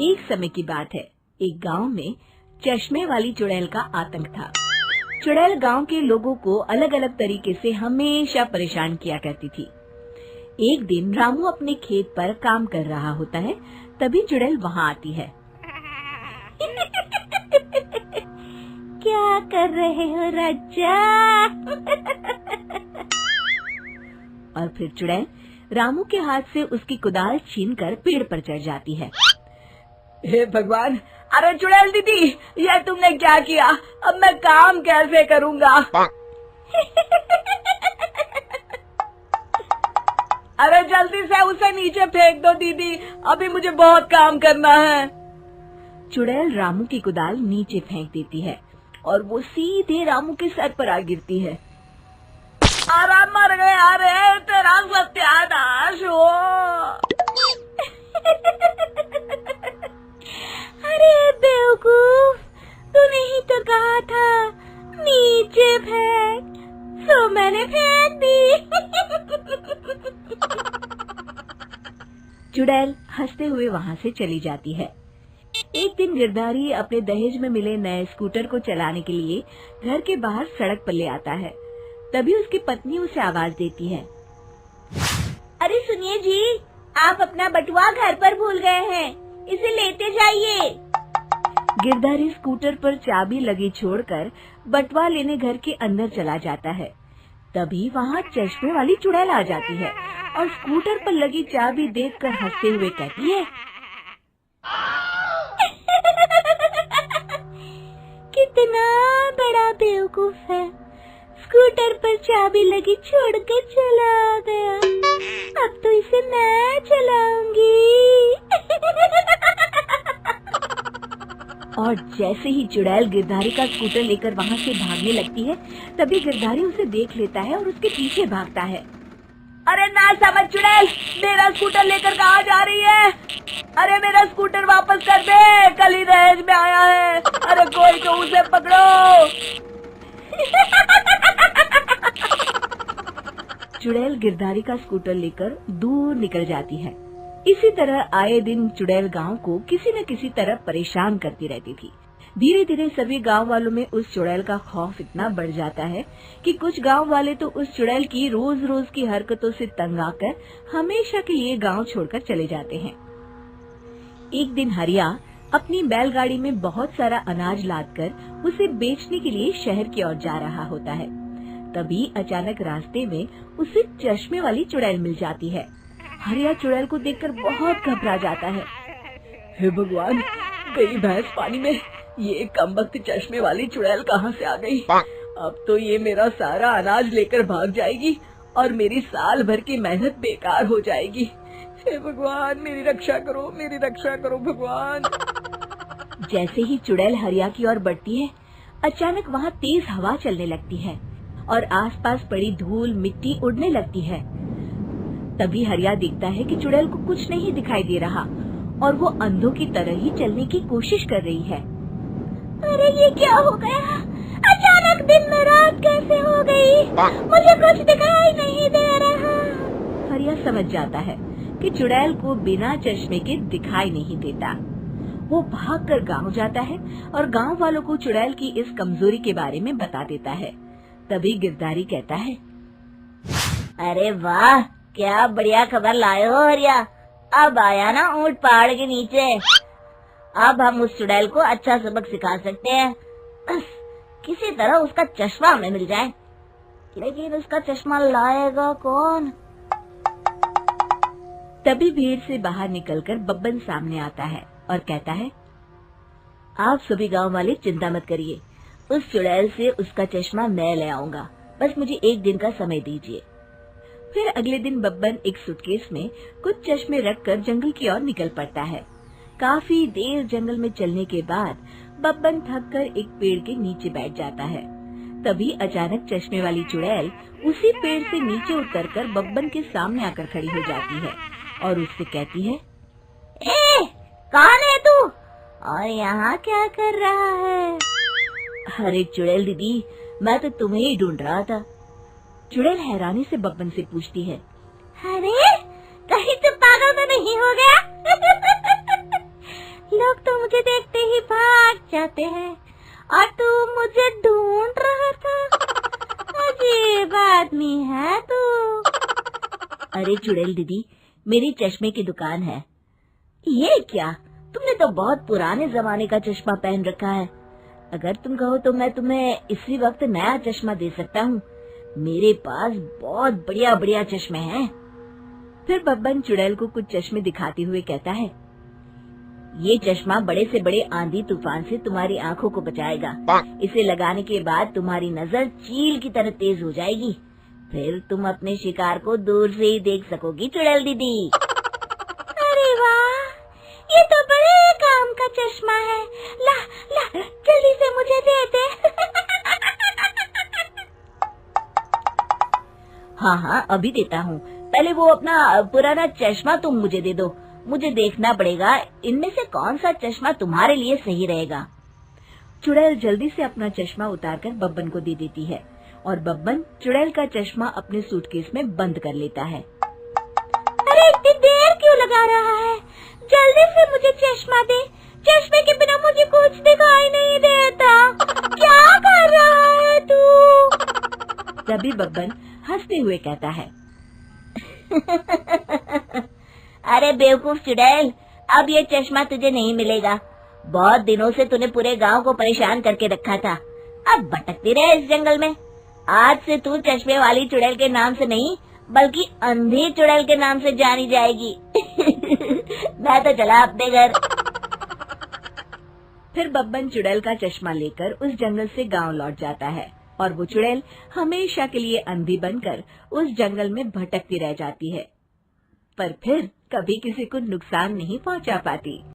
एक समय की बात है, एक गांव में चश्मे वाली चुड़ैल का आतंक था। चुड़ैल गांव के लोगों को अलग अलग तरीके से हमेशा परेशान किया करती थी। एक दिन रामू अपने खेत पर काम कर रहा होता है, तभी चुड़ैल वहाँ आती है। क्या कर रहे हो राजा? और फिर चुड़ैल रामू के हाथ से उसकी कुदाल छीनकर पेड़ पर चढ़ जाती है। हे भगवान! अरे चुड़ैल दीदी, यह तुमने क्या किया? अब मैं काम कैसे करूँगा? अरे जल्दी से उसे नीचे फेंक दो दीदी, अभी मुझे बहुत काम करना है। चुड़ैल रामू की कुदाल नीचे फेंक देती है और वो सीधे रामू के सर पर आ गिरती है। अरे मर गया रे, तेरा सत्यानाश हो। अरे बेवकूफ, तूने ही तो कहा था नीचे फेंक, तो मैंने फेंक दी। चुड़ैल हंसते हुए वहाँ से चली जाती है। एक दिन गिरधारी अपने दहेज में मिले नए स्कूटर को चलाने के लिए घर के बाहर सड़क पर ले आता है। तभी उसकी पत्नी उसे आवाज देती है। अरे सुनिए जी, आप अपना बटुआ घर पर भूल गए हैं, इसे लेते जाइए। गिरधारी स्कूटर पर चाबी लगी छोड़कर बटुआ लेने घर के अंदर चला जाता है। तभी वहाँ चश्मे वाली चुड़ैल आ जाती है और स्कूटर पर लगी चाबी देखकर हंसते हुए कहती है, कितना बड़ा बेवकूफ है, स्कूटर पर चाबी लगी छोड़कर चला गया। अब तो इसे मैं चलाऊंगी। और जैसे ही चुड़ैल गिरधारी का स्कूटर लेकर वहाँ से भागने लगती है, तभी गिरधारी उसे देख लेता है और उसके पीछे भागता है। अरे ना समझ चुड़ैल, मेरा स्कूटर लेकर कहाँ जा रही है? अरे मेरा स्कूटर वापस कर दे, कल ही दहेज में आया है। अरे कोई तो उसे पकड़ो। चुड़ैल गिरधारी का स्कूटर लेकर दूर निकल जाती है। इसी तरह आए दिन चुड़ैल गांव को किसी न किसी तरह परेशान करती रहती थी। धीरे धीरे सभी गांव वालों में उस चुड़ैल का खौफ इतना बढ़ जाता है कि कुछ गांव वाले तो उस चुड़ैल की रोज रोज की हरकतों से तंग आकर हमेशा के लिए गांव छोड़कर चले जाते हैं। एक दिन हरिया अपनी बैलगाड़ी में बहुत सारा अनाज लादकर उसे बेचने के लिए शहर की ओर जा रहा होता है। तभी अचानक रास्ते में उसे चश्मे वाली चुड़ैल मिल जाती है। हरिया चुड़ैल को देखकर बहुत घबरा जाता है। हे भगवान, गई भैंस पानी में, ये कमबख्त चश्मे वाली चुड़ैल कहाँ से आ गई? अब तो ये मेरा सारा अनाज लेकर भाग जाएगी और मेरी साल भर की मेहनत बेकार हो जाएगी। हे भगवान, मेरी रक्षा करो भगवान। जैसे ही चुड़ैल हरिया की ओर बढ़ती है, अचानक वहाँ तेज हवा चलने लगती है और आसपास पड़ी धूल मिट्टी उड़ने लगती है। तभी हरिया देखता है कि चुड़ैल को कुछ नहीं दिखाई दे रहा और वो अंधों की तरह ही चलने की कोशिश कर रही है। अरे ये क्या हो गया? अचानक दिन में रात कैसे हो गई? मुझे कुछ दिखाई नहीं दे रहा। हरिया समझ जाता है कि चुड़ैल को बिना चश्मे के दिखाई नहीं देता। वो भागकर गांव जाता है और गांव वालों को चुड़ैल की इस कमजोरी के बारे में बता देता है। तभी गिरधारी कहता है, अरे वाह, क्या बढ़िया खबर लाए हो हरिया। अब आया ना ऊंट पहाड़ के नीचे। अब हम उस चुड़ैल को अच्छा सबक सिखा सकते हैं। बस किसी तरह उसका चश्मा हमें मिल जाए। लेकिन उसका चश्मा लाएगा कौन? तभी भीड़ से बाहर निकलकर बब्बन सामने आता है और कहता है, आप सभी गांव वाले चिंता मत करिए, उस चुड़ैल से उसका चश्मा मैं ले आऊंगा। बस मुझे एक दिन का समय दीजिए। फिर अगले दिन बब्बन एक सूटकेस में कुछ चश्मे रखकर जंगल की ओर निकल पड़ता है। काफी देर जंगल में चलने के बाद बब्बन थककर एक पेड़ के नीचे बैठ जाता है। तभी अचानक चश्मे वाली चुड़ैल उसी पेड़ से नीचे उतरकर बब्बन के सामने आकर खड़ी हो जाती है और उससे कहती है, ए, कौन है तू और यहाँ क्या कर रहा है? अरे चुड़ैल दीदी, मैं तो तुम्हें ही ढूंढ रहा था। चुड़ैल हैरानी से बब्बन से पूछती है, अरे कहीं तो पागल तो नहीं हो गया? जाते हैं और तू मुझे ढूंढ रहा था। अजीब आदमी है तू। अरे चुड़ैल दीदी, मेरी चश्मे की दुकान है। ये क्या, तुमने तो बहुत पुराने जमाने का चश्मा पहन रखा है। अगर तुम कहो तो मैं तुम्हें इसी वक्त नया चश्मा दे सकता हूँ। मेरे पास बहुत बढ़िया बढ़िया चश्मे हैं। फिर बब्बन चुड़ैल को कुछ चश्मे दिखाते हुए कहता है, ये चश्मा बड़े से बड़े आंधी तूफान से तुम्हारी आंखों को बचाएगा। इसे लगाने के बाद तुम्हारी नजर चील की तरह तेज हो जाएगी। फिर तुम अपने शिकार को दूर से ही देख सकोगी चुड़ैल दीदी। अरे वाह, ये तो बड़े काम का चश्मा है। ला ला, जल्दी से मुझे दे दे। हाँ हाँ, अभी देता हूँ। पहले वो अपना पुराना चश्मा तुम मुझे दे दो। मुझे देखना पड़ेगा इनमें से कौन सा चश्मा तुम्हारे लिए सही रहेगा। चुड़ैल जल्दी से अपना चश्मा उतारकर बब्बन को दे देती है और बब्बन चुड़ैल का चश्मा अपने सूटकेस में बंद कर लेता है। अरे इतनी देर क्यों लगा रहा है? जल्दी से मुझे चश्मा दे। चश्मे के बिना मुझे कुछ दिखाई नहीं देता। क्या कर रहा है तू? तभी बब्बन हंसते हुए कहता है, अरे बेवकूफ चुड़ैल, अब ये चश्मा तुझे नहीं मिलेगा। बहुत दिनों से तूने पूरे गांव को परेशान करके रखा था। अब भटकती रहे इस जंगल में। आज से तू चश्मे वाली चुड़ैल के नाम से नहीं, बल्कि अंधी चुड़ैल के नाम से जानी जाएगी। मैं तो चला अपने घर। फिर बब्बन चुड़ैल का चश्मा लेकर उस जंगल से गांव लौट जाता है और वो चुड़ैल हमेशा के लिए अंधी बनकर उस जंगल में भटकती रह जाती है, पर फिर कभी किसी को नुकसान नहीं पहुंचा पाती।